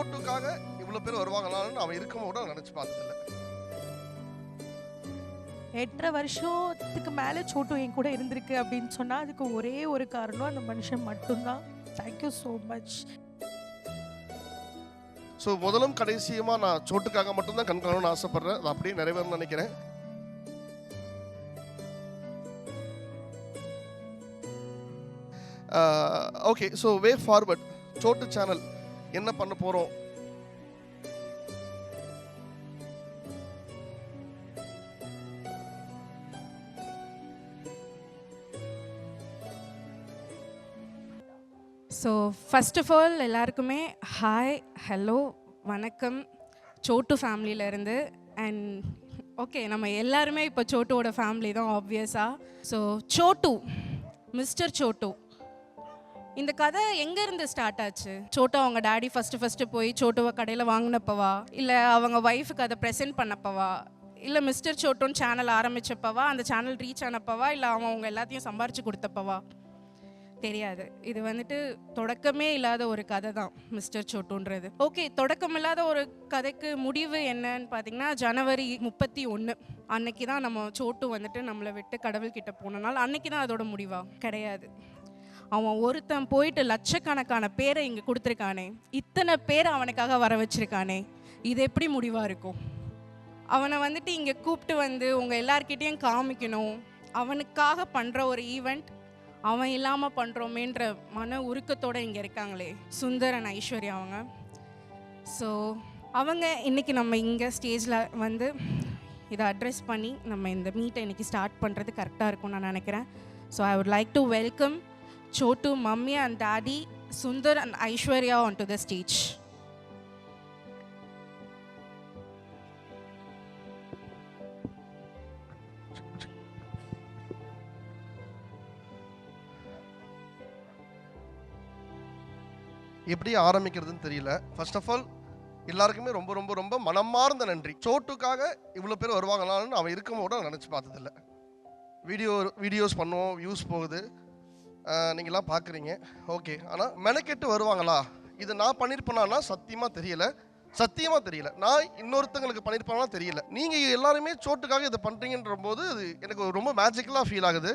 சோட்டுக்காக இவ்வளவு பேர் வருவாங்களான்னு அவன் இருக்கும் கூட நினைச்சு பார்த்ததில்ல. 8.5 வருஷத்துக்கு மேலே சோட்டு என் கூட இருந்திருக்கு அப்படின்னு சொன்னால் அதுக்கு ஒரே ஒரு காரணம் அந்த மனுஷன் மட்டும்தான். Thank you so much. ஸோ முதலும் கடைசியுமா நான் சோட்டுக்காக மட்டும்தான் கண்காணணும்னு ஆசைப்படுறேன். அது அப்படியே நிறைவேறணும்னு நினைக்கிறேன். Okay, so way forward Chotu channel என்ன பண்ண போகிறோம்? ஸோ ஃபர்ஸ்ட் ஆஃப் ஆல் எல்லாருக்குமே ஹாய், ஹலோ, வணக்கம் சோட்டு ஃபேமிலியிலேருந்து. அண்ட் ஓகே, நம்ம எல்லாருமே இப்போ சோட்டுவோட ஃபேமிலி தான் ஆப்வியஸாக. ஸோ சோட்டு, மிஸ்டர் சோட்டு, இந்த கதை எங்கேருந்து ஸ்டார்ட் ஆச்சு? சோட்டு அவங்க டேடி ஃபஸ்ட்டு போய் சோட்டுவை கடையில் வாங்கினப்பவா, இல்லை அவங்க ஒய்ஃபுக்கு அதை ப்ரெசென்ட் பண்ணப்பவா, இல்லை மிஸ்டர் சோட்டுன்னு சேனல் ஆரம்பித்தப்பவா, அந்த சேனல் ரீச் ஆனப்பவா, இல்லை அவங்க எல்லாத்தையும் சம்பாரித்து கொடுத்தப்பவா தெரியாது. இது வந்துட்டு தொடக்கமே இல்லாத ஒரு கதை தான் மிஸ்டர் சோட்டுன்றது. ஓகே, தொடக்கம் இல்லாத ஒரு கதைக்கு முடிவு என்னன்னு பார்த்தீங்கன்னா, ஜனவரி 31 அன்னைக்கு தான் நம்ம சோட்டு வந்துட்டு நம்மளை விட்டு கடவுள்கிட்ட போனனால அன்னைக்கு தான் அதோட முடிவா கிடையாது. அவன் ஒருத்தன் போயிட்டு லட்சக்கணக்கான பேரை இங்கே கொடுத்துருக்கானே, இத்தனை பேரை அவனுக்காக வர வச்சிருக்கானே, இது எப்படி முடிவாக இருக்கும்? அவனை வந்துட்டு இங்கே கூப்பிட்டு வந்து உங்கள் எல்லார்கிட்டையும் காமிக்கணும், அவனுக்காக பண்ணுற ஒரு ஈவெண்ட் அவன் இல்லாமல் பண்ணுறோமேன்ற மன உருக்கத்தோடு இங்கே இருக்காங்களே சுந்தர் அண்ட் ஐஸ்வர்யா அவங்க. ஸோ அவங்க இன்றைக்கி நம்ம இங்கே ஸ்டேஜில் வந்து இதை அட்ரெஸ் பண்ணி நம்ம இந்த மீட்டை இன்றைக்கி ஸ்டார்ட் பண்ணுறது கரெக்டாக இருக்கும்னு நான் நினைக்கிறேன். So I would like to welcome Chotu mummy and daddy, Sundar and Aishwarya on to the stage. எப்படி ஆரம்பிக்கிறதுன்னு தெரியல. ஃபர்ஸ்ட் ஆஃப் ஆல் எல்லாருக்குமே ரொம்ப ரொம்ப ரொம்ப மனமார்ந்த நன்றி. சோட்டுக்காக இவ்வளோ பேர் வருவாங்களான்னு அவன் இருக்கும் கூட நினச்சி பார்த்ததில்ல. வீடியோஸ் பண்ணுவோம், வியூஸ் போகுது, நீங்களாம் பார்க்குறீங்க, ஓகே. ஆனால் மெனக்கெட்டு வருவாங்களா, இது நான் பண்ணியிருப்பேனா சத்தியமாக தெரியல. நான் இன்னொருத்தங்களுக்கு பண்ணியிருப்பேனா தெரியல. நீங்கள் எல்லாருமே சோட்டுக்காக இதை பண்ணுறீங்கன்ற போது அது எனக்கு ரொம்ப மேஜிக்கலாக ஃபீல் ஆகுது.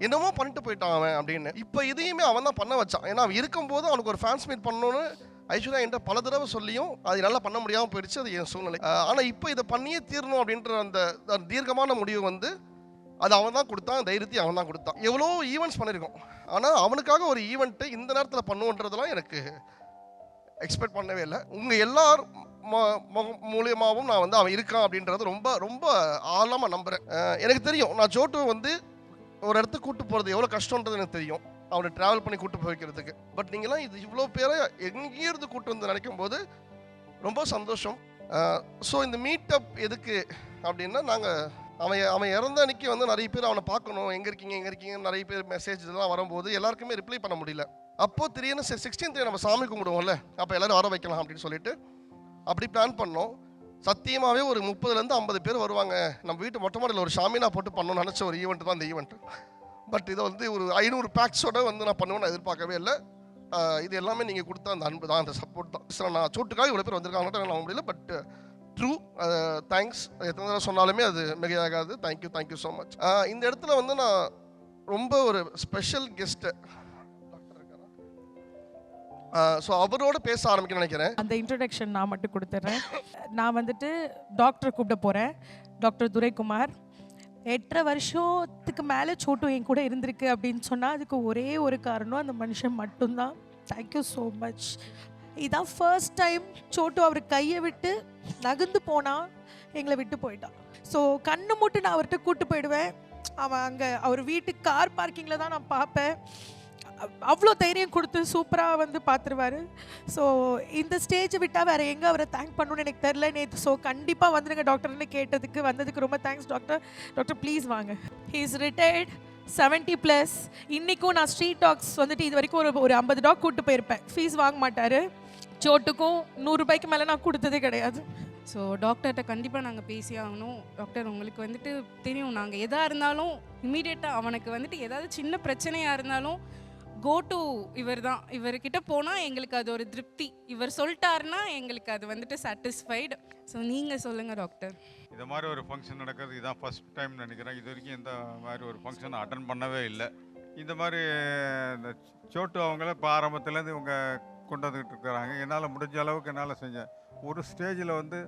என்னமோ பண்ணிட்டு போயிட்டான் அவன் அப்படின்னு. இப்போ இதையுமே அவன் தான் பண்ண வச்சான். ஏன்னா அவன் இருக்கும்போது அவனுக்கு ஒரு ஃபேன்ஸ் மீட் பண்ணணும்னு ஐஸ்வர்யா என்கிட்ட பல தடவை சொல்லியும் அது நல்லா பண்ண முடியாமல் போயிடுச்சு. அது என் சூழ்நிலை. ஆனால் இப்போ இதை பண்ணியே தீரணும் அப்படின்ற அந்த தீர்க்கமான முடிவு வந்து அது அவன் தான் கொடுத்தான், தைரியத்தை அவன் தான் கொடுத்தான். எவ்வளோ ஈவெண்ட்ஸ் பண்ணியிருக்கோம், ஆனால் அவனுக்காக ஒரு ஈவெண்ட்டு இந்த நேரத்தில் பண்ணுவோன்றதெல்லாம் எனக்கு எக்ஸ்பெக்ட் பண்ணவே இல்லை. உங்கள் எல்லார் மூலியமாகவும் நான் வந்து அவன் இருக்கான் அப்படின்றது ரொம்ப ரொம்ப ஆழமாக நம்புகிறேன். எனக்கு தெரியும், நான் சோட்டு வந்து ஒரு இடத்துக்கு கூட்டு போகிறது எவ்வளோ கஷ்டன்றது எனக்கு தெரியும், அவனை ட்ராவல் பண்ணி கூட்டு போய் வைக்கிறதுக்கு. பட் நீங்களாம் இது இவ்வளோ பேரை எங்கேயிருந்து கூட்டு வந்து நினைக்கும் போது ரொம்ப சந்தோஷம். ஸோ இந்த மீட்டப் எதுக்கு அப்படின்னா, நாங்கள் அவன் இறந்த அன்னைக்கு வந்து நிறைய பேர் அவனை பார்க்கணும், எங்கே இருக்கீங்க நிறைய பேர் மெசேஜ் இதெல்லாம் வரும்போது எல்லாருக்குமே ரிப்ளை பண்ண முடியல. அப்போது திடீர்னு 16th நம்ம சாமி கும்பிடுவோம்ல, அப்போ எல்லோரும் வர வைக்கலாம் அப்படின்னு சொல்லிட்டு அப்படி பிளான் பண்ணோம். சத்தியமாகவே ஒரு 30லேருந்து 50 பேர் வருவாங்க, நம்ம வீட்டு மொட்டை மாடியில் ஒரு ஷாமினா போட்டு பண்ணணும்னு நினச்ச ஒரு ஈவெண்ட் தான் இந்த ஈவெண்ட். பட் இதை வந்து ஒரு 500 பேக்ஸோட வந்து நான் பண்ணுவேன்னு எதிர்பார்க்கவே இல்லை. இது எல்லாமே நீங்கள் கொடுத்த அந்த அன்பு தான், அந்த சப்போர்ட் தான். சார், நான் சோட்டுக்காக இவ்வளோ பேர் வந்திருக்காங்கன்னு நான் முடியல. But true, thanks. எத்தனை தடவை சொன்னாலுமே அது மிகையாகாது. Thank you so much. இந்த இடத்துல வந்து நான் ரொம்ப ஒரு ஸ்பெஷல் கெஸ்ட்டு ஸோ அவரோட பேச ஆரம்பிக்கணும்னு நினைக்கிறேன். அந்த இன்ட்ரடக்ஷன் நான் மட்டும் கொடுத்துட்றேன். நான் வந்துட்டு டாக்டர் கூப்பிட போகிறேன், டாக்டர் துரைக்குமார். 8.5 வருஷத்துக்கு மேலே சோட்டு என் கூட இருந்திருக்கு அப்படின்னு சொன்னால் அதுக்கு ஒரே ஒரு காரணம் அந்த மனுஷன் மட்டும்தான். Thank you so much. இதான் ஃபர்ஸ்ட் டைம் சோட்டு அவர் கையை விட்டு நகர்ந்து போனால் எங்களை விட்டு போயிட்டான். ஸோ கண்ணு மூட்டு நான் அவர்கிட்ட கூப்பிட்டு போயிடுவேன். அவன் அங்கே அவர் வீட்டு கார் பார்க்கிங்கில் தான் நான் பார்ப்பேன். அவ்வளோ தைரியம் கொடுத்து சூப்பராக வந்து பார்த்துருவார். ஸோ இந்த ஸ்டேஜை விட்டால் வேறு எங்கே அவரை தேங்க் பண்ணணும்னு எனக்கு தெரில நேற்று. ஸோ கண்டிப்பாக வந்துடுங்க டாக்டர்னு கேட்டதுக்கு வந்ததுக்கு ரொம்ப தேங்க்ஸ் டாக்டர். டாக்டர் ப்ளீஸ் வாங்க. He is retired, 70+. இன்றைக்கும் நான் ஸ்ட்ரீட் டாக்ஸ் வந்துட்டு இது வரைக்கும் ஒரு 50 டாக் கூப்பிட்டு போயிருப்பேன். ஃபீஸ் வாங்க மாட்டார். சோட்டுக்கும் 100 ரூபாய்க்கு மேலே நான் கொடுத்ததே கிடையாது. ஸோ டாக்டர்கிட்ட கண்டிப்பாக நாங்கள் பேசி ஆகணும். டாக்டர், உங்களுக்கு வந்துட்டு தெரியும், நாங்கள் எதாக இருந்தாலும் இமீடியட்டாக அவனுக்கு வந்துட்டு ஏதாவது சின்ன பிரச்சனையாக இருந்தாலும் கோ டு இவர் தான். இவர்கிட்ட போனால் எங்களுக்கு அது ஒரு திருப்தி. இவர் சொல்லிட்டாருன்னா எங்களுக்கு அது வந்துட்டு சாட்டிஸ்ஃபைடு. ஸோ நீங்கள் சொல்லுங்கள் டாக்டர். இந்த மாதிரி ஒரு ஃபங்க்ஷன் நடக்கிறது இதான் ஃபஸ்ட் டைம் நினைக்கிறேன். இது வரைக்கும் இந்த மாதிரி ஒரு ஃபங்க்ஷன் அட்டன் பண்ணவே இல்லை. இந்த மாதிரி இந்த சோட்டு அவங்கள இப்போ ஆரம்பத்துலேருந்து இவங்க கொண்டு வந்துக்கிட்டு இருக்கிறாங்க. என்னால் முடிஞ்ச அளவுக்கு என்னால் செஞ்சேன். ஒரு ஸ்டேஜில் வந்து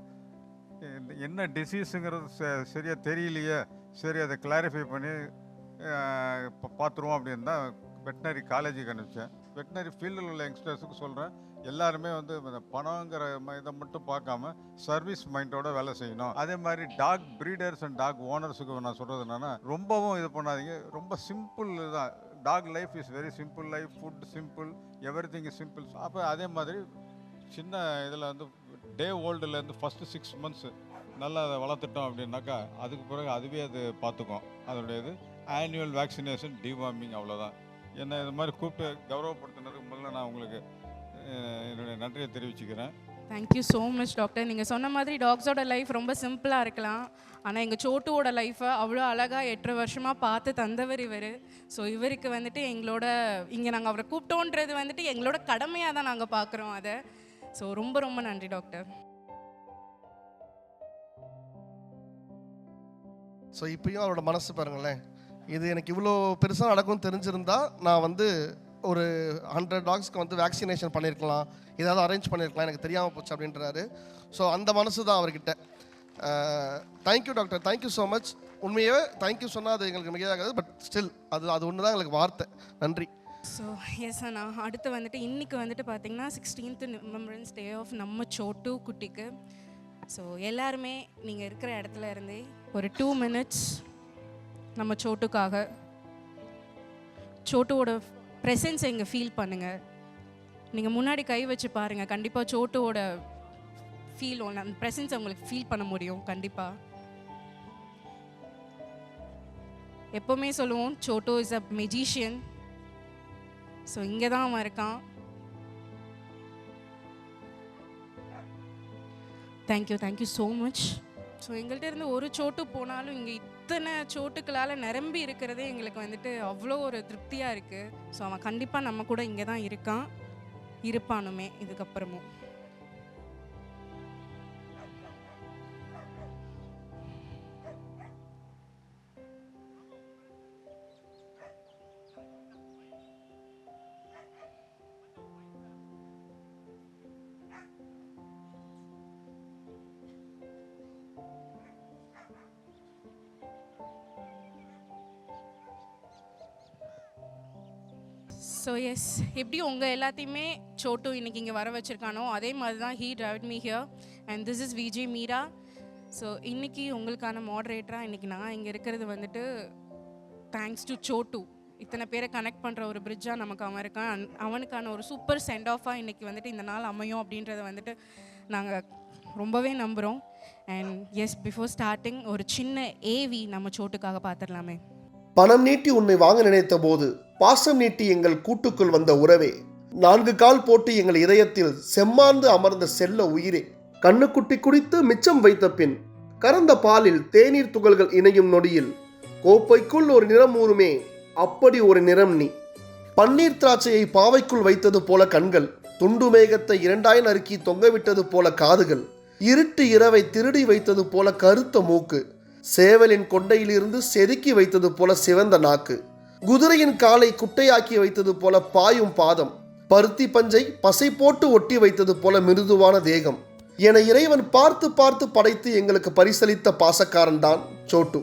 என்ன டிசீஸுங்கிறது சரியாக தெரியலையே, சரி அதை கிளாரிஃபை பண்ணி இப்போ பார்த்துருவோம் அப்படின்னு தான் வெட்டினரி காலேஜுக்கு அனுப்பிச்சேன். வெட்டினரி ஃபீல்டில் உள்ள யங்ஸ்டர்ஸுக்கு சொல்கிறேன், எல்லாருமே வந்து இந்த பணங்கிற இதை மட்டும் பார்க்காம சர்வீஸ் மைண்டோட வேலை செய்யணும். அதே மாதிரி டாக் ப்ரீடர்ஸ் அண்ட் டாக் ஓனர்ஸுக்கு நான் சொல்கிறது என்னென்னா, ரொம்பவும் இது பண்ணாதீங்க. ரொம்ப சிம்பிள் தான். Dog life is very simple life. Food simple, everything is simple. அப்போ அதே மாதிரி சின்ன இதில் வந்து டே ஓல்டுலேருந்து ஃபஸ்ட்டு 6 months நல்லா அதை வளர்த்துட்டோம் அப்படின்னாக்கா அதுக்கு பிறகு அதுவே அது பார்த்துக்கும். அதோடைய இது ஆனுவல் வேக்சினேஷன், டிவார்மிங், அவ்வளோதான். என்னை இது மாதிரி கூப்பிட்டு கௌரவப்படுத்தினதுக்கு முதல்ல நான் உங்களுக்கு என்னுடைய நன்றியை தெரிவிச்சுக்கிறேன். Thank you so much doctor. நீங்கள் சொன்ன மாதிரி டாக்ஸோட லைஃப் ரொம்ப சிம்பிளாக இருக்கலாம், ஆனால் எங்கள் சோட்டுவோட லைஃப்பை அவ்வளோ அழகாக 8 வருஷமாக பார்த்து தந்தவர் இவர். ஸோ இவருக்கு வந்துட்டு எங்களோட இங்கே நாங்கள் அவரை கூப்பிட்டோன்றது வந்துட்டு எங்களோட கடமையாக தான் நாங்கள் பார்க்குறோம் அதை. ஸோ ரொம்ப ரொம்ப நன்றி டாக்டர். ஸோ இப்பயும் அவரோட மனசு பாருங்களேன், இது எனக்கு இவ்வளோ பெருசாக நடக்கும்னு தெரிஞ்சிருந்தா நான் வந்து ஒரு 100 டாக்ஸ்க்கு வந்து வேக்சினேஷன் பண்ணியிருக்கலாம், ஏதாவது அரேஞ்ச் பண்ணியிருக்கலாம், எனக்கு தெரியாமல் போச்சு அப்படின்றாரு. ஸோ அந்த மனசு தான் அவர்கிட்ட. Thank you doctor, thank you so much. உண்மையாகவே தேங்க்யூ சொன்னால் அது எங்களுக்கு மிகையாகாது. பட் ஸ்டில் அது ஒன்று தான் எங்களுக்கு வார்த்தை. நன்றி. ஸோ எஸ் அண்ணா, அடுத்து வந்துட்டு இன்றைக்கி வந்துட்டு பார்த்திங்கன்னா 16th ரிமெம்பரன்ஸ் டே ஆஃப் நம்ம சோட்டு குட்டிக்கு. ஸோ எல்லாருமே நீங்கள் இருக்கிற இடத்துல இருந்தே ஒரு 2 minutes நம்ம சோட்டுக்காக, சோட்டுவோட ப்ரெசன்ஸை இங்கே ஃபீல் பண்ணுங்கள். நீங்கள் முன்னாடி கை வச்சு பாருங்கள், கண்டிப்பாக சோட்டுவோட ஃபீல் ஒன்று, அந்த ப்ரெசன்ஸை உங்களுக்கு ஃபீல் பண்ண முடியும் கண்டிப்பாக. எப்போவுமே சொல்லுவோம் Chhotu is a magician. So இங்கே தான் அவன் இருக்கான். Thank you so much. ஸோ எங்கள்கிட்ட இருந்து ஒரு சோட்டு போனாலும் இங்கே இத்தனை சோட்டுக்களால் நிரம்பி இருக்கிறதே எங்களுக்கு வந்துட்டு அவ்வளோ ஒரு திருப்தியாக இருக்குது. ஸோ அவன் கண்டிப்பாக நம்ம கூட இங்கே தான் இருப்பானுமே இதுக்கப்புறமும். ஸோ எஸ், எப்படி உங்கள் எல்லாத்தையுமே சோட்டு இன்றைக்கி இங்கே வர வச்சுருக்கானோ அதே மாதிரி தான் he drived me here and this is VJ Meera. So இன்றைக்கி உங்களுக்கான மாடரேட்டராக இன்றைக்கி நான் இங்கே இருக்கிறது வந்துட்டு தேங்க்ஸ் டு சோட்டு. இத்தனை பேரை கனெக்ட் பண்ணுற ஒரு பிரிட்ஜாக நமக்கு அவன் இருக்கான். அவனுக்கான ஒரு சூப்பர் சென்ட் ஆஃபாக இன்றைக்கி வந்துட்டு இந்த நாள் அமையும் அப்படின்றத வந்துட்டு நாங்கள் ரொம்பவே நம்புகிறோம். அண்ட் எஸ், பிஃபோர் ஸ்டார்டிங் ஒரு சின்ன ஏவி நம்ம சோட்டுக்காக பார்த்துடலாமே. பணம் நீட்டி உன்னை வாங்க நினைத்த போது பாசம் நீட்டி எங்கள் கூட்டுக்குள் வந்த உறவே, 4 கால் போட்டு எங்கள் இதயத்தில் செம்மார்ந்து அமர்ந்த செல்ல உயிரே, கண்ணுக்குட்டி குடித்து மிச்சம் வைத்த பின் கறந்த பாலில் தேநீர் துகள்கள் இணையும் நொடியில் கோப்பைக்குள் ஒரு நிறம் ஊறுமே, அப்படி ஒரு நிறம் நீ. பன்னீர் திராட்சையை பாவைக்குள் வைத்தது போல கண்கள், துண்டு மேகத்தை 2ஆய் நறுக்கி தொங்கவிட்டது போல காதுகள், இருட்டு இரவை திருடி வைத்தது போல கருத்த மூக்கு, சேவலின் கொண்டையிலிருந்து செதுக்கி வைத்தது போல சிவந்த நாக்கு, குதிரையின் காலை குட்டையாக்கி வைத்தது போல பாயும் பாதம், பருத்தி பஞ்சை பசை போட்டு ஒட்டி வைத்தது போல மிருதுவான தேகம் என இறைவன் பார்த்து பார்த்து படைத்து எங்களுக்கு பரிசளித்த பாசக்காரன் தான் சோட்டு.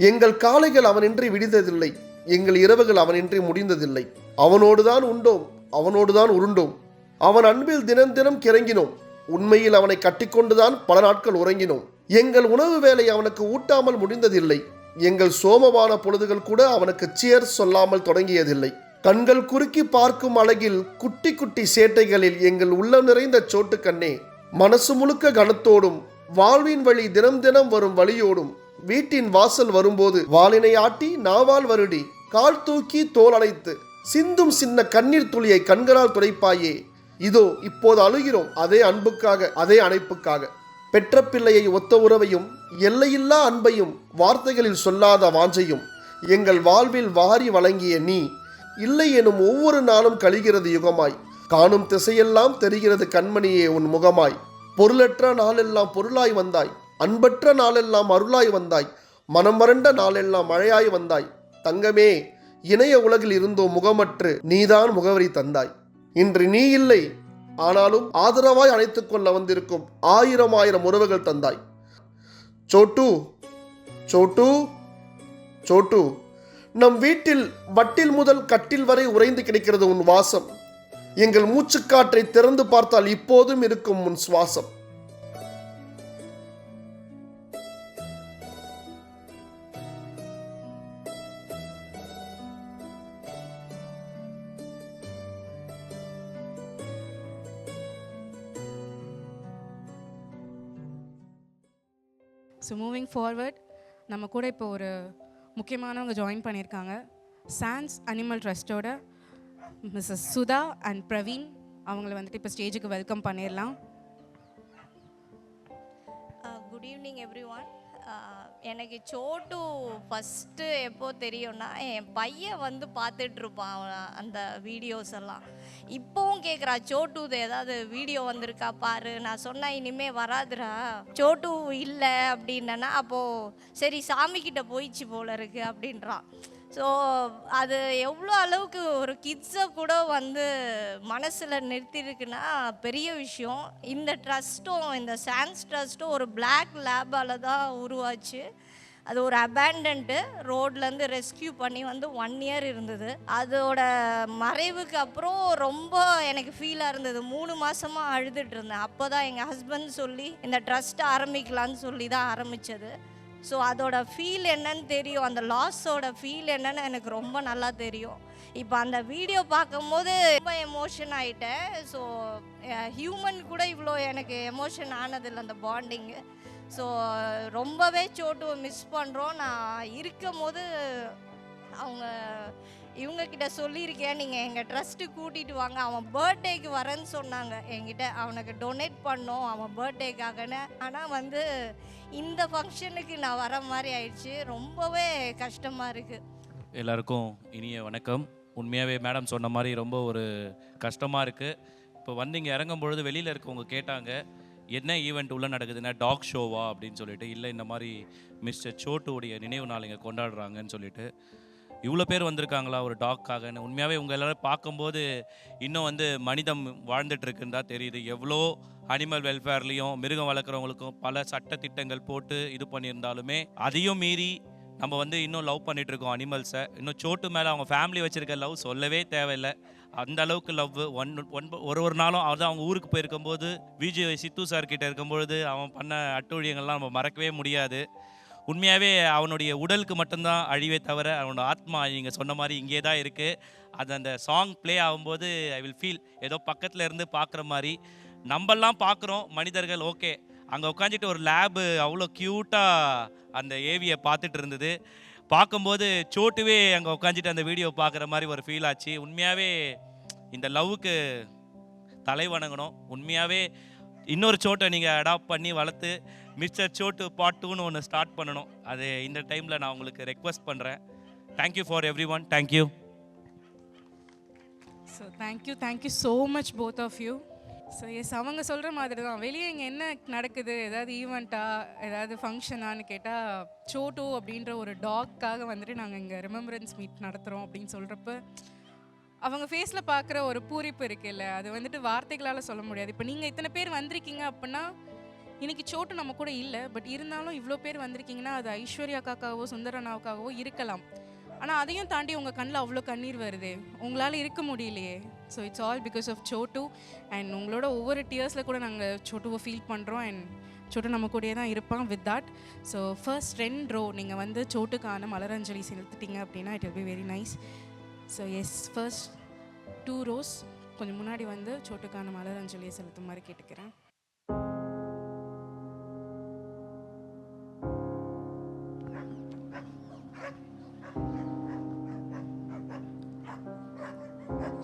எங்கள் காலைகள் அவனின்றி விடிந்ததில்லை, எங்கள் இரவுகள் அவனின்றி முடிந்ததில்லை. அவனோடுதான் உண்டோம், அவனோடுதான் உருண்டோம், அவன் அன்பில் தினம் தினம் கிறங்கினோம், உண்மையில் அவனை கட்டிக்கொண்டுதான் பல நாட்கள் உறங்கினோம். எங்கள் உணவு வேலை அவனுக்கு ஊட்டாமல் முடிந்ததில்லை, எங்கள் சோமமான பொழுதுகள் கூட அவனுக்கு சியர் சொல்லாமல் தொடங்கியதில்லை. கண்கள் குறுக்கி பார்க்கும் அழகில் குட்டி குட்டி சேட்டைகளில் எங்கள் உள்ளம் நிறைந்த சோட்டு கண்ணே, மனசு முழுக்க கனத்தோடும் வாழ்வின் வழி தினம் தினம் வரும் வழியோடும் வீட்டின் வாசல் வரும்போது வாளினை ஆட்டி நாவால் வருடி கால் தூக்கி தோல் அணைத்து சிந்தும் சின்ன கண்ணீர் துளியை கண்களால் துடைப்பாயே. இதோ இப்போது அழுகிறோம் அதே அன்புக்காக, அதே அணைப்புக்காக. பெற்ற பிள்ளையை ஒத்த உறவையும் எல்லையில்லா அன்பையும் வார்த்தைகளில் சொல்லாத வாஞ்சையும் எங்கள் வாழ்வில் வாரி வழங்கிய நீ இல்லை எனும் ஒவ்வொரு நாளும் கழிகிறது யுகமாய். காணும் திசையெல்லாம் தெரிகிறது கண்மணியே உன் முகமாய். பொருளற்ற நாளெல்லாம் பொருளாய் வந்தாய், அன்பற்ற நாளெல்லாம் அருளாய் வந்தாய், மனம் வறண்ட நாளெல்லாம் மழையாய் வந்தாய். தங்கமே, இணைய உலகில் இருந்தோ முகமற்று நீதான் முகவரி தந்தாய். இன்று நீ இல்லை, ஆனாலும் ஆதரவாய் அணைத்துக் கொள்ள வந்திருக்கும் ஆயிரம் ஆயிரம் உறவுகள் தந்தாய். சோட்டு சோட்டு சோட்டு, நம் வீட்டில் வட்டில் முதல் கட்டில் வரை உறைந்து கிடக்கிறது உன் வாசம். எங்கள் மூச்சுக்காற்றை திறந்து பார்த்தால் இப்போதும் இருக்கும் உன் சுவாசம். ஸோ மூவிங் ஃபார்வர்ட், நம்ம கூட இப்போ ஒரு முக்கியமானவங்க ஜாயின் பண்ணியிருக்காங்க. சான்ஸ் அனிமல் ட்ரஸ்ட்டோட மிஸ்ஸஸ் சுதா அண்ட் பிரவீன். அவங்கள வந்துட்டு இப்போ ஸ்டேஜுக்கு வெல்கம் பண்ணிடலாம். Good evening everyone. எனக்கு சோட்டு ஃபஸ்ட்டு எப்போ தெரியும்னா, என் பையன் வந்து பார்த்துட்ருப்பான் அந்த வீடியோஸ் எல்லாம். இப்போவும் கேட்குறா, சோட்டு ஏதாவது வீடியோ வந்திருக்கா பாரு. நான் சொன்னேன் இனிமேல் வராதுரா, சோட்டு இல்லை அப்படின்னா, அப்போது சரி சாமிக்கிட்ட போயிடுச்சு போல இருக்கு அப்படின்றான். ஸோ அது எவ்வளோ அளவுக்கு ஒரு கிட்ஸை கூட வந்து மனசில் நிறுத்திருக்குன்னா பெரிய விஷயம். இந்த ட்ரஸ்ட்டும், இந்த சான்ஸ் ட்ரஸ்ட்டும் ஒரு பிளாக் லேபால் தான் உருவாச்சு. அது ஒரு அபேண்டன்ட்டு ரோட்லேருந்து ரெஸ்கியூ பண்ணி வந்து 1 இயர் இருந்தது. அதோட மறைவுக்கு அப்புறம் ரொம்ப எனக்கு ஃபீலாக இருந்தது. 3 மாதமாக அழுதுட்டு இருந்தேன். அப்போ தான் எங்கள் ஹஸ்பண்ட் சொல்லி இந்த ட்ரஸ்ட் ஆரம்பிக்கலான்னு சொல்லி தான் ஆரம்பித்தது. ஸோ அதோட ஃபீல் என்னன்னு தெரியும், அந்த லாஸோட ஃபீல் என்னன்னு எனக்கு ரொம்ப நல்லா தெரியும். இப்போ அந்த வீடியோ பார்க்கும்போது ரொம்ப எமோஷன் ஆகிட்டேன். ஸோ ஹியூமன் கூட இவ்வளோ எனக்கு எமோஷன் ஆனதில்லை அந்த பாண்டிங்கு. ஸோ ரொம்பவே சோட்டுவை மிஸ் பண்ணுறோம். நான் இருக்கும் போது அவங்க இவங்கக்கிட்ட சொல்லியிருக்கேன், நீங்கள் எங்கள் ட்ரஸ்ட்டு கூட்டிகிட்டு வாங்க. அவன் பர்த்டேக்கு வரேன்னு சொன்னாங்க என்கிட்ட, அவனுக்கு டொனேட் பண்ணோம் அவன் பர்த்டேக்காகன்னு. ஆனால் வந்து இந்த ஃபங்க்ஷனுக்கு நான் வர மாதிரி ஆயிடுச்சு. ரொம்பவே கஷ்டமாக இருக்குது. எல்லாருக்கும் இனிய வணக்கம். உண்மையாகவே மேடம் சொன்ன மாதிரி ரொம்ப ஒரு கஷ்டமாக இருக்குது. இப்போ வந்து இங்கே இறங்கும் பொழுது வெளியில் இருக்கவங்க கேட்டாங்க, என்ன ஈவெண்ட் உள்ளே நடக்குதுன்னா டாக் ஷோவா அப்படின்னு சொல்லிட்டு. இல்லை, இந்த மாதிரி மிஸ்டர் சோட்டுடைய நினைவு நாள் இங்கே கொண்டாடுறாங்கன்னு சொல்லிட்டு. இவ்வளோ பேர் வந்திருக்காங்களா ஒரு டாக்காகன்னு. உண்மையாகவே உங்கள் எல்லோரும் பார்க்கும்போது இன்னும் வந்து மனிதம் வாழ்ந்துட்டுருக்குன்னு தான் தெரியுது. எவ்வளோ அனிமல் வெல்ஃபேர்லேயும் மிருகம் வளர்க்குறவங்களுக்கும் பல சட்ட திட்டங்கள் போட்டு இது பண்ணியிருந்தாலுமே அதையும் மீறி நம்ம வந்து இன்னும் லவ் பண்ணிகிட்ருக்கோம் அனிமல்ஸை. இன்னும் சோட்டு மேலே அவங்க ஃபேமிலி வச்சுருக்க லவ் சொல்லவே தேவையில்லை. அந்த அளவுக்கு லவ். ஒரு நாளும் அவர் அவங்க ஊருக்கு போயிருக்கும்போது விஜய் சித்து சார் கிட்டே இருக்கும்பொழுது அவன் பண்ண அட்டூழியங்கள்லாம் நம்ம மறக்கவே முடியாது. உண்மையாகவே அவனுடைய உடலுக்கு மட்டும்தான் அழிவே தவிர அவனோட ஆத்மா நீங்கள் சொன்ன மாதிரி இங்கே தான் இருக்குது. அது அந்த சாங் ப்ளே ஆகும்போது ஐ வில் ஃபீல் ஏதோ பக்கத்தில் இருந்து பார்க்குற மாதிரி. நம்மெல்லாம் பார்க்குறோம் மனிதர்கள், ஓகே. அங்கே உட்காந்துட்டு ஒரு லேபு அவ்வளோ க்யூட்டாக அந்த ஏவியை பார்த்துட்டு இருந்தது. பார்க்கும்போது சோட்டுவே அங்கே உட்காந்துட்டு அந்த வீடியோ பார்க்குற மாதிரி ஒரு ஃபீல் ஆச்சு. உண்மையாகவே இந்த லவ்வுக்கு தலை வணங்கணும். உண்மையாகவே இன்னொரு சோட்டை நீங்கள் அடாப்ட் பண்ணி வளர்த்து மிஸ்டர் சோட்டு பார்ட் 2ன்னு ஒன்று ஸ்டார்ட் பண்ணணும். அது இந்த டைமில் நான் உங்களுக்கு ரெக்வஸ்ட் பண்ணுறேன். Thank you for everyone. Thank you. So thank you so much both of you. So yes, அவங்க சொல்கிற மாதிரி தான். வெளியே இங்கே என்ன நடக்குது, ஏதாவது ஈவெண்ட்டா ஏதாவது ஃபங்க்ஷனான்னு கேட்டால், சோட்டு அப்படின்ற ஒரு டாக்காக வந்துட்டு நாங்கள் இங்கே ரிமெம்பரன்ஸ் மீட் நடத்துகிறோம் அப்படின்னு சொல்கிறப்ப அவங்க ஃபேஸில் பார்க்குற ஒரு பூரிப்பு இருக்குல்ல, அது வந்துட்டு வார்த்தைகளால் சொல்ல முடியாது. இப்போ நீங்கள் இத்தனை பேர் வந்திருக்கீங்க அப்படின்னா, இன்றைக்கி சோட்டு நம்ம கூட இல்லை, பட் இருந்தாலும் இவ்வளோ பேர் வந்திருக்கீங்கன்னா அது ஐஸ்வர்யாக்காகவோ சுந்தரனாவுக்காகவோ இருக்கலாம். ஆனால் அதையும் தாண்டி உங்கள் கண்ணில் அவ்வளோ கண்ணீர் வருது, உங்களால் இருக்க முடியலையே. So it's all because of Chotu. And உங்களோட ஒவ்வொரு டியர்ஸில் கூட நாங்கள் சோட்டுவை ஃபீல் பண்ணுறோம். அண்ட் சோட்டு நம்ம கூடயே தான் இருப்பான் with that. So first 2 row நீங்கள் வந்து சோட்டுக்கான மலரஞ்சலி செலுத்திட்டீங்க அப்படின்னா it will be very nice. So yes, first 2 rows கொஞ்சம் முன்னாடி வந்து சோட்டுக்கான மலரஞ்சலியை செலுத்தும் மாதிரி கேட்டுக்கிறேன்.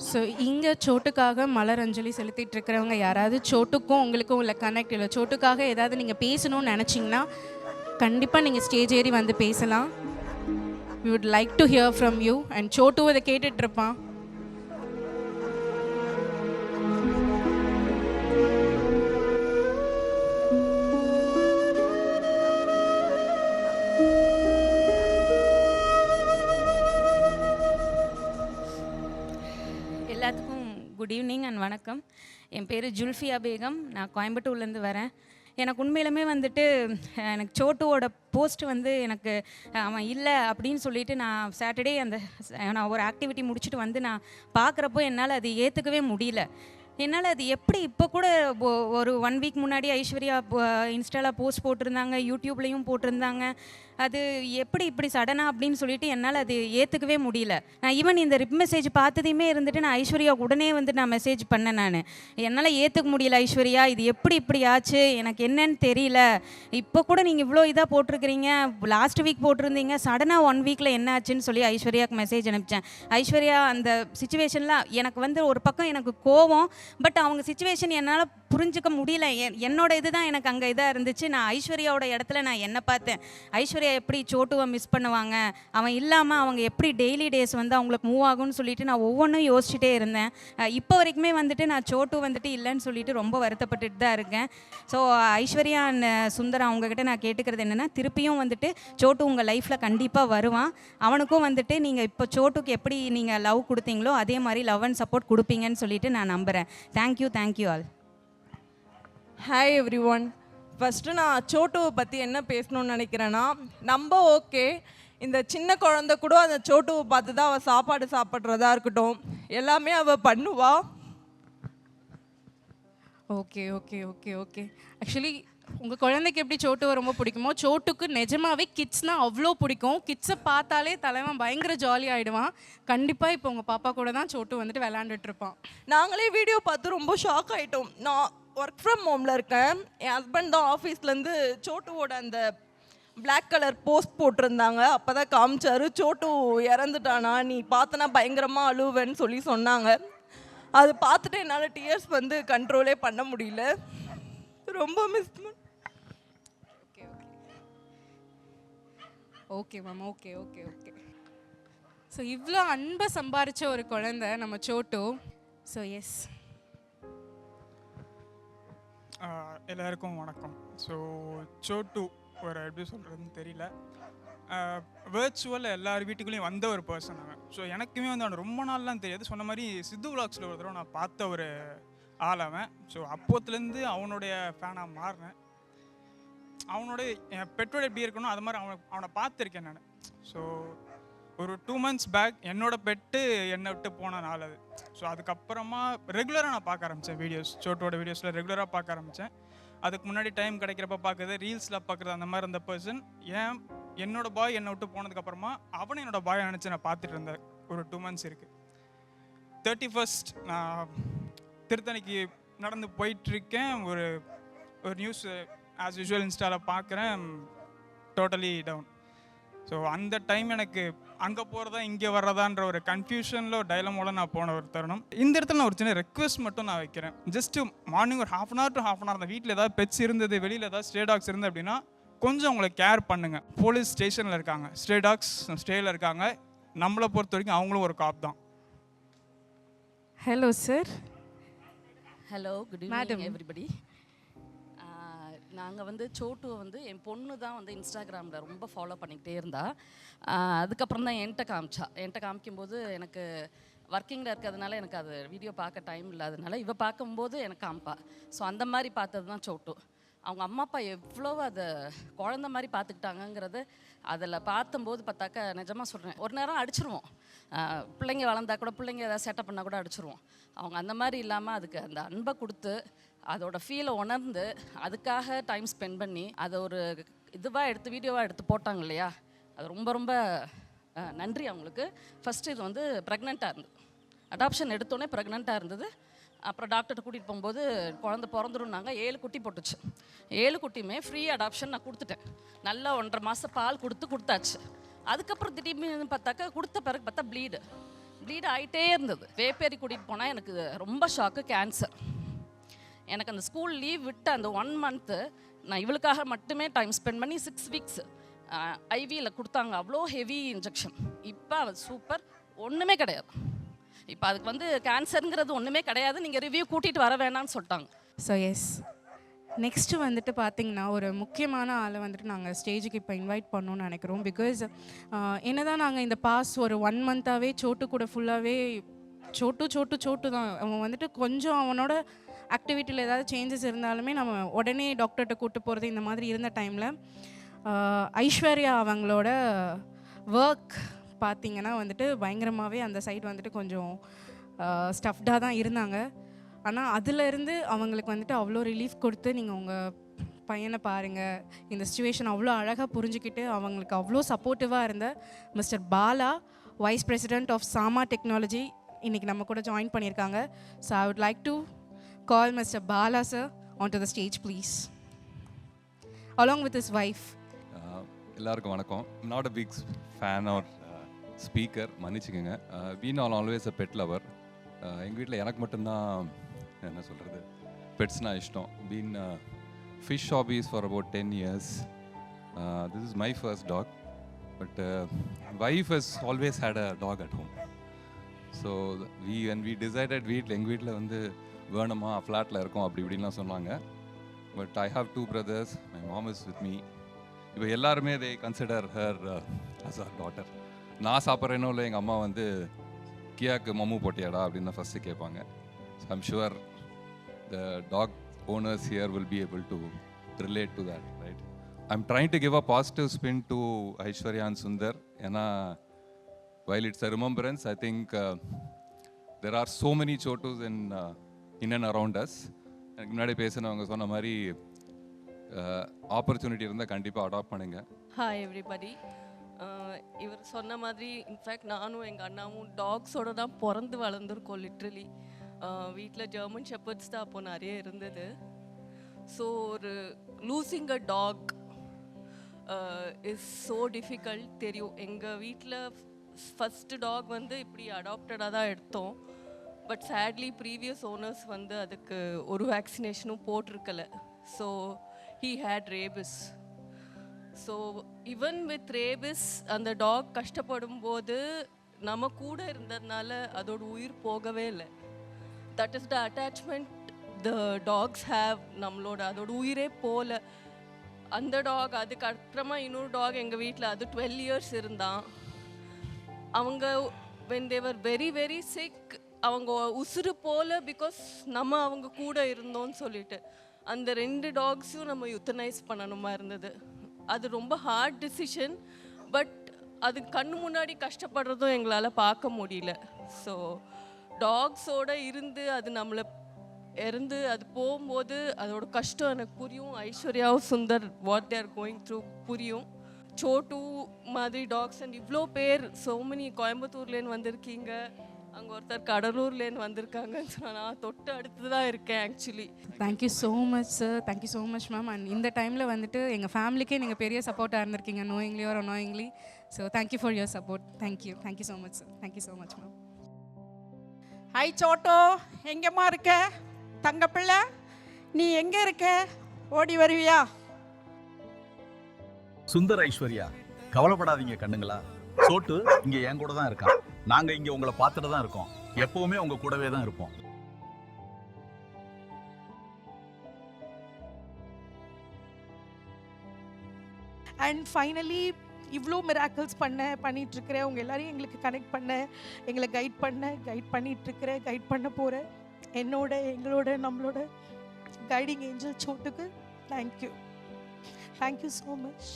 ஸோ இங்கே சோட்டுக்காக மலர் அஞ்சலி செலுத்திட்டு இருக்கிறவங்க யாராவது சோட்டுக்கும் உங்களுக்கும் உள்ள கனெக்ட் இல்லை, சோட்டுக்காக ஏதாவது நீங்கள் பேசணும்னு நினச்சிங்கன்னா கண்டிப்பாக நீங்கள் ஸ்டேஜ் ஏறி வந்து பேசலாம். we would like to hear from you. and Chhotu இதை கேட்டுட்ருப்பான். எல்லாத்துக்கும் குட் ஈவினிங் அண்ட் வணக்கம். என் பேர் ஜுல்ஃபியா பேகம். நான் கோயம்புத்தூர்லேருந்து வரேன். எனக்கு உண்மையிலுமே வந்துட்டு எனக்கு சோட்டுவோட போஸ்ட் வந்து எனக்கு அவன் இல்லை அப்படின்னு சொல்லிட்டு நான் சாட்டர்டே நான் ஒரு ஆக்டிவிட்டி முடிச்சுட்டு வந்து நான் பார்க்குறப்போ என்னால் அது ஏற்றுக்கவே முடியல. என்னால் அது எப்படி இப்போ கூட ஒரு 1 வீக் முன்னாடி ஐஸ்வர்யா இன்ஸ்டாவில் போஸ்ட் போட்டிருந்தாங்க, யூடியூப்லேயும் போட்டிருந்தாங்க. அது எப்படி இப்படி சடனாக அப்படின்னு சொல்லிட்டு என்னால் அது ஏற்றுக்கவே முடியல. நான் ஈவன் இந்த ரிப் மெசேஜ் பார்த்ததையுமே இருந்துட்டு நான் ஐஸ்வர்யா உடனே வந்து நான் மெசேஜ் பண்ணேன். நான் என்னால் ஏற்றுக்க முடியல ஐஸ்வர்யா, இது எப்படி இப்படி ஆச்சு எனக்கு என்னன்னு தெரியல. இப்போ கூட நீங்கள் இவ்வளோ இதாக போட்டிருக்கிறீங்க, லாஸ்ட் வீக் போட்டிருந்தீங்க, சடனாக 1 வீக்கில் என்ன ஆச்சுன்னு சொல்லி ஐஸ்வர்யாவுக்கு மெசேஜ் அனுப்பிச்சேன். ஐஸ்வர்யா அந்த சுச்சுவேஷனில் எனக்கு வந்து ஒரு பக்கம் எனக்கு கோவம், பட் அவங்க சுச்சுவேஷன் என்னால் புரிஞ்சுக்க முடியல. என்னோட இதுதான் எனக்கு அங்கே இதாக இருந்துச்சு. நான் ஐஸ்வர்யாவோட இடத்துல நான் என்ன பார்த்தேன், ஐஸ்வர்யா எப்படி சோட்டுவை மிஸ் பண்ணுவாங்க, அவன் இல்லாமல் அவங்க எப்படி டெய்லி டேஸ் வந்து அவங்களுக்கு மூவ் ஆகும்னு சொல்லிட்டு நான் ஒவ்வொன்றும் யோசிச்சுட்டே இருந்தேன். இப்போ வரைக்குமே வந்துட்டு நான் சோட்டு வந்துட்டு இல்லைன்னு சொல்லிட்டு ரொம்ப வருத்தப்பட்டுட்டு தான் இருக்கேன். ஸோ ஐஸ்வர்யா சுந்தரம் அவங்கக்கிட்ட நான் கேட்டுக்கிறது என்னென்னா, திருப்பியும் வந்துட்டு சோட்டு உங்கள் லைஃப்பில் கண்டிப்பாக வருவான். அவனுக்கும் வந்துட்டு நீங்கள் இப்போ சோட்டுக்கு எப்படி நீங்கள் லவ் கொடுத்தீங்களோ அதே மாதிரி லவ் அண்ட் சப்போர்ட் கொடுப்பீங்கன்னு சொல்லிட்டு நான் நம்புகிறேன். Thank you all. Hi every one. First நான் சோட்டுவை பற்றி என்ன பேசணும்னு நினைக்கிறேன்னா, நம்ம ஓகே, இந்த சின்ன குழந்தை கூட அந்த சோட்டுவை பார்த்து தான் அவள் சாப்பாடு சாப்பிட்றதா இருக்கட்டும் எல்லாமே அவள் பண்ணுவா. Okay okay okay okay actually உங்கள் குழந்தைக்கு எப்படி சோட்டுவை ரொம்ப பிடிக்குமோ, சோட்டுக்கு நிஜமாவே கிட்ஸ்னால் அவ்வளோ பிடிக்கும். கிட்ஸை பார்த்தாலே தலைவன் பயங்கர ஜாலி ஆகிடுவான். கண்டிப்பாக இப்போ உங்கள் பாப்பா கூட தான் சோட்டு வந்துட்டு விளாண்டுட்டு இருப்பான். நாங்களே வீடியோ பார்த்து ரொம்ப ஷாக் ஆகிட்டோம். நான் ஒர்க் ஃப்ரம் ஹோமில் இருக்கேன். என் ஹஸ்பண்ட் தான் ஆஃபீஸ்லேருந்து சோட்டுவோட அந்த பிளாக் கலர் போஸ்ட் போட்டிருந்தாங்க. அப்போ தான் காமிச்சாரு, சோட்டு இறந்துட்டானா, நீ பார்த்தனா பயங்கரமாக அழுவேன்னு சொல்லி சொன்னாங்க. அது பார்த்துட்டு என்னால் டியர்ஸ் வந்து கண்ட்ரோலே பண்ண முடியல. ரொம்ப miss okay okay ma'am. Okay okay okay so இவ்வளோ அன்பை சம்பாரித்த ஒரு குழந்தை நம்ம சோட்டு. ஸோ எஸ், எல்லாருக்கும் வணக்கம். ஸோ சோட்டு ஒரு எப்படி சொல்கிறதுன்னு தெரியல, வேர்ச்சுவல் எல்லார் வீட்டுக்குள்ளேயும் வந்த ஒரு பர்சன் அவன். ஸோ எனக்குமே வந்து அவன் ரொம்ப நாள்லாம் தெரியாது. சொன்ன மாதிரி சித்து விலாக்ஸில் ஒரு தடவை நான் பார்த்த ஒரு ஆள் அவன். ஸோ அப்போத்துலேருந்து அவனுடைய ஃபேனாக மாறினேன். அவனோட என் பெற்றோட எப்படி இருக்கணும் அது மாதிரி அவனை பார்த்துருக்கேன் நான். ஸோ ஒரு 2 months பேக் என்னோட பெட்டு என்னை விட்டு போன நாள் அது. ஸோ அதுக்கப்புறமா ரெகுலராக நான் பார்க்க ஆரம்பித்தேன் வீடியோஸ், சோட்டோட வீடியோஸில் ரெகுலராக பார்க்க ஆரம்பித்தேன். அதுக்கு முன்னாடி டைம் கிடைக்கிறப்ப பார்க்குறது, ரீல்ஸில் பார்க்குறது, அந்த மாதிரி இருந்த பர்சன் என்னோட பாய் என்னை விட்டு போனதுக்கப்புறமா அவனை என்னோட பாயை நினச்சி நான் பார்த்துட்டு இருந்தேன். ஒரு 2 months இருக்குது. 31st நான் திருத்தணிக்கு நடந்து போயிட்டுருக்கேன். ஒரு நியூஸ் ஆஸ் யூஷுவல் இன்ஸ்டாவில் பார்க்குறேன், டோட்டலி டவுன். ஸோ அந்த டைம் எனக்கு அங்கே போகிறதா இங்கே வர்றதான்ற ஒரு கன்ஃபியூஷனில் ஒரு டைலமோட நான் போன ஒரு தருணம். இந்த இடத்துல நான் ஒரு சின்ன ரெக்வஸ்ட் மட்டும் நான் வைக்கிறேன். ஜஸ்ட்டு மார்னிங் ஒரு 1/2 hour to 1/2 hour அந்த வீட்டில் ஏதாவது பெட்ஸ் இருந்தது, வெளியில் ஏதாவது ஸ்ட்ரே டாக்ஸ் இருந்தது அப்படின்னா கொஞ்சம் அவங்களை கேர் பண்ணுங்கள். போலீஸ் ஸ்டேஷனில் இருக்காங்க, ஸ்ட்ரே டாக்ஸ் ஸ்டேயில் இருக்காங்க. நம்மளை பொறுத்த வரைக்கும் அவங்களும் ஒரு காப் தான். Hello sir. Hello, good evening everybody. நாங்கள் வந்து சோட்டுவை வந்து என் பொண்ணு தான் வந்து இன்ஸ்டாகிராமில் ரொம்ப ஃபாலோ பண்ணிக்கிட்டே இருந்தா. அதுக்கப்புறம் தான் என்கிட்ட காமிக்கும்போது எனக்கு ஒர்க்கிங்கில் இருக்கிறதுனால எனக்கு அது வீடியோ பார்க்க டைம் இல்லாததுனால இவ பார்க்கும்போது எனக்கு காமிப்பா. ஸோ அந்த மாதிரி பார்த்தது தான் சோட்டு. அவங்க அம்மா அப்பா எவ்வளோ அதை குழந்த மாதிரி பார்த்துக்கிட்டாங்கங்கிறது அதில் பார்த்தும்போது பார்த்தாக்கா நிஜமாக சொல்கிறேன், ஒரு நேரம் அடிச்சிருவோம். பிள்ளைங்க வளர்ந்தா கூட, பிள்ளைங்க ஏதாவது செட்டப் பண்ணால் கூட அடிச்சிருவோம். அவங்க அந்த மாதிரி இல்லாமல் அதுக்கு அந்த அன்பை கொடுத்து அதோட ஃபீலை உணர்ந்து அதுக்காக டைம் ஸ்பெண்ட் பண்ணி அதை ஒரு இதுவாக எடுத்து வீடியோவாக எடுத்து போட்டாங்க இல்லையா, அது ரொம்ப ரொம்ப நன்றி அவங்களுக்கு. ஃபஸ்ட்டு இது வந்து ப்ரெக்னெண்ட்டாக இருந்தது, அடாப்ஷன் எடுத்தோடனே ப்ரெக்னெண்ட்டாக இருந்தது. அப்புறம் டாக்டர்கிட்ட கூட்டிகிட்டு போகும்போது குழந்தை பிறந்துருன்னாங்க. 7 குட்டி போட்டுச்சு. 7 குட்டியுமே ஃப்ரீ அடாப்ஷன் நான் கொடுத்துட்டேன். நல்லா 1.5 மாதம் பால் கொடுத்தாச்சு. அதுக்கப்புறம் திடீர்னு பார்த்தாக்கா கொடுத்த பிறகு பார்த்தா ப்ளீட் ஆகிட்டே இருந்தது. வேப்பேரி கூட்டிகிட்டு போனால் எனக்கு ரொம்ப ஷாக்கு, கேன்சர். எனக்கு அந்த ஸ்கூல் லீவ் விட்டு அந்த 1 மந்த்து நான் இவளுக்காக மட்டுமே டைம் ஸ்பெண்ட் பண்ணி 6 வீக்ஸ் ஐவியில் கொடுத்தாங்க. அவ்வளோ ஹெவி இன்ஜெக்ஷன். இப்போ அவள் சூப்பர், ஒன்றுமே கிடையாது. இப்போ அதுக்கு வந்து கேன்சருங்கிறது ஒன்றுமே கிடையாது, நீங்கள் ரிவ்யூ கூட்டிகிட்டு வர வேணாம்னு சொல்லிட்டாங்க. ஸோ எஸ், நெக்ஸ்ட்டு வந்துட்டு பார்த்திங்கன்னா ஒரு முக்கியமான ஆளை வந்துட்டு நாங்கள் ஸ்டேஜுக்கு இப்போ இன்வைட் பண்ணணும்னு நினைக்கிறோம். பிகாஸ் என்ன தான் நாங்கள் இந்த பாஸ் ஒரு 1 மந்த்தாகவே சோட்டு கூட ஃபுல்லாகவே சோட்டு தான். அவன் வந்துட்டு கொஞ்சம் அவனோட ஆக்டிவிட்டியில் ஏதாவது சேஞ்சஸ் இருந்தாலுமே நம்ம உடனே டாக்டர்கிட்ட கூப்பிட்டு போகிறது இந்த மாதிரி இருந்த டைமில் ஐஸ்வர்யா அவங்களோட ஒர்க் பார்த்திங்கன்னா வந்துட்டு பயங்கரமாகவே அந்த சைடு வந்துட்டு கொஞ்சம் ஸ்டஃப்டாக தான் இருந்தாங்க. ஆனால் அதிலேருந்து அவங்களுக்கு வந்துட்டு அவ்வளோ ரிலீஃப் கொடுத்து நீங்கள் உங்கள் பையனை பாருங்கள், இந்த சுச்சுவேஷன் அவ்வளோ அழகாக புரிஞ்சுக்கிட்டு அவங்களுக்கு அவ்வளோ சப்போர்ட்டிவாக இருந்த mister Bala, vice president of Sama technology, இன்றைக்கி நம்ம கூட ஜாயின் பண்ணியிருக்காங்க. So I would like to call Mr. Bala sir onto the stage please, along with his wife. எல்லாருக்கும் வணக்கம். Not a big fan or speaker, மன்னிச்சுக்கோங்க. Been always a pet lover. எங்கள் வீட்டில் எனக்கு மட்டும்தான் என்ன சொல்கிறது, பெட்ஸ்னால் இஷ்டம். Been fish hobbies for about 10 years. This is my first dog, but wife has always had a dog at home. So when we decided எங்கள் வீட்டில் வந்து வேணுமா ஃப்ளாட்டில் இருக்கோம் அப்படி இப்படின்லாம் சொன்னாங்க. But I have 2 brothers, my mom is with me. இப்போ எல்லாருமே they consider her as a daughter. நான் சாப்பிட்றேனோ இல்லை எங்கள் அம்மா வந்து கியாக்கு மம்மு போட்டியாடா அப்படின்னு தான் ஃபஸ்ட்டு கேட்பாங்க. So I'm sure the talk owners here will be able to relate to that, right? I'm trying to give a positive spin to Aishwarya and Sundar. ஏன்னா while it's a remembrance, I think there are so many chotus in and around us. எனக்கு முன்னாடி பேசினவங்க சொன்ன மாதிரி opportunity இருந்தால் கண்டிப்பாக adapt பண்ணுங்க. Hi everybody. இவர் சொன்ன மாதிரி இன்ஃபேக்ட் நானும் எங்கள் அண்ணாவும் டாக்ஸோடு தான் பிறந்து வளர்ந்துருக்கோம். லிட்ரலி வீட்டில் ஜெர்மன் ஷெப்பர்ட்ஸ் தான் அப்போது நிறைய இருந்தது. ஸோ ஒரு losing a dog is so difficult. தெரியும், எங்கள் வீட்டில் ஃபஸ்ட்டு டாக் வந்து இப்படி அடாப்டடாக தான் எடுத்தோம். பட் சேட்லி ப்ரீவியஸ் ஓனர்ஸ் வந்து அதுக்கு ஒரு வேக்சினேஷனும் போட்டிருக்கலை. So he had rabies. So even with rabies அந்த டாக் கஷ்டப்படும் போது நம்ம கூட இருந்ததுனால அதோட உயிர் போகவே இல்லை. That is the attachment the dogs have. நம்மளோட அதோட உயிரே போகல. அந்த டாக் அதுக்கு அப்புறமா இன்னொரு டாக் எங்கள் வீட்டில் அது 12 years இருந்தான். அவங்க when they were very very sick, அவங்க உசுறு போல பிகாஸ் நம்ம அவங்க கூட இருந்தோம்னு சொல்லிட்டு அந்த 2 டாக்ஸையும் நம்ம யுத்தனைஸ் பண்ணணுமா இருந்தது. அது ரொம்ப ஹார்ட் டிசிஷன். பட் அது கண்ணு முன்னாடி கஷ்டப்படுறதும் எங்களால் பார்க்க முடியல. ஸோ டாக்ஸோட இருந்து அது நம்மளை இருந்து அது போகும்போது அதோட கஷ்டம் எனக்கு புரியும். ஐஸ்வர்யாவும் Sundar what they're going through புரியும். சோட்டு மாதிரி டாக்ஸ் அண்ட் இவ்வளோ பேர் ஸோ மெனி கோயம்புத்தூர்லேருந்து வந்திருக்கீங்க, அங்கே ஒருத்தர் கடலூர்லேருந்து வந்திருக்காங்கன்னு சொன்னால் நான் தொட்டு அடுத்து தான் இருக்கேன் actually. Thank you so much sir, thank you so much ma'am. And இந்த டைமில் வந்துட்டு எங்கள் ஃபேமிலிக்கே நீங்கள் பெரிய சப்போர்ட்டாக இருந்திருக்கீங்க, knowingly or annoyingly. So thank you for your support. Thank you so much sir. Thank you so much ma'am. Hi Chotu, எங்கேம்மா இருக்க தங்க பிள்ளை? நீ எங்கே இருக்க? ஓடி வருவியா? சுந்தர், ஐஸ்வர்யா, கவலைப்படாதீங்க கண்ணுங்களா. சோட்டு இங்க என் கூட தான் இருக்கான். நாங்க இங்க உங்களை பார்த்துட்டு தான் இருக்கோம். எப்பவுமே உங்க கூடவே தான் இருப்போம். அண்ட் ஃபைனலி இவ்வளோ மிராக்கிள்ஸ் பண்ணிகிட்ருக்கிற உங்கள் எல்லாரையும் எங்களுக்கு கனெக்ட் பண்ண, எங்களை கைட் பண்ணிகிட்ருக்கிற, கைட் பண்ண போகிற எங்களோட நம்மளோட கைடிங் ஏஞ்சல் சோட்டுக்கு தேங்க்யூ ஸோ மச்.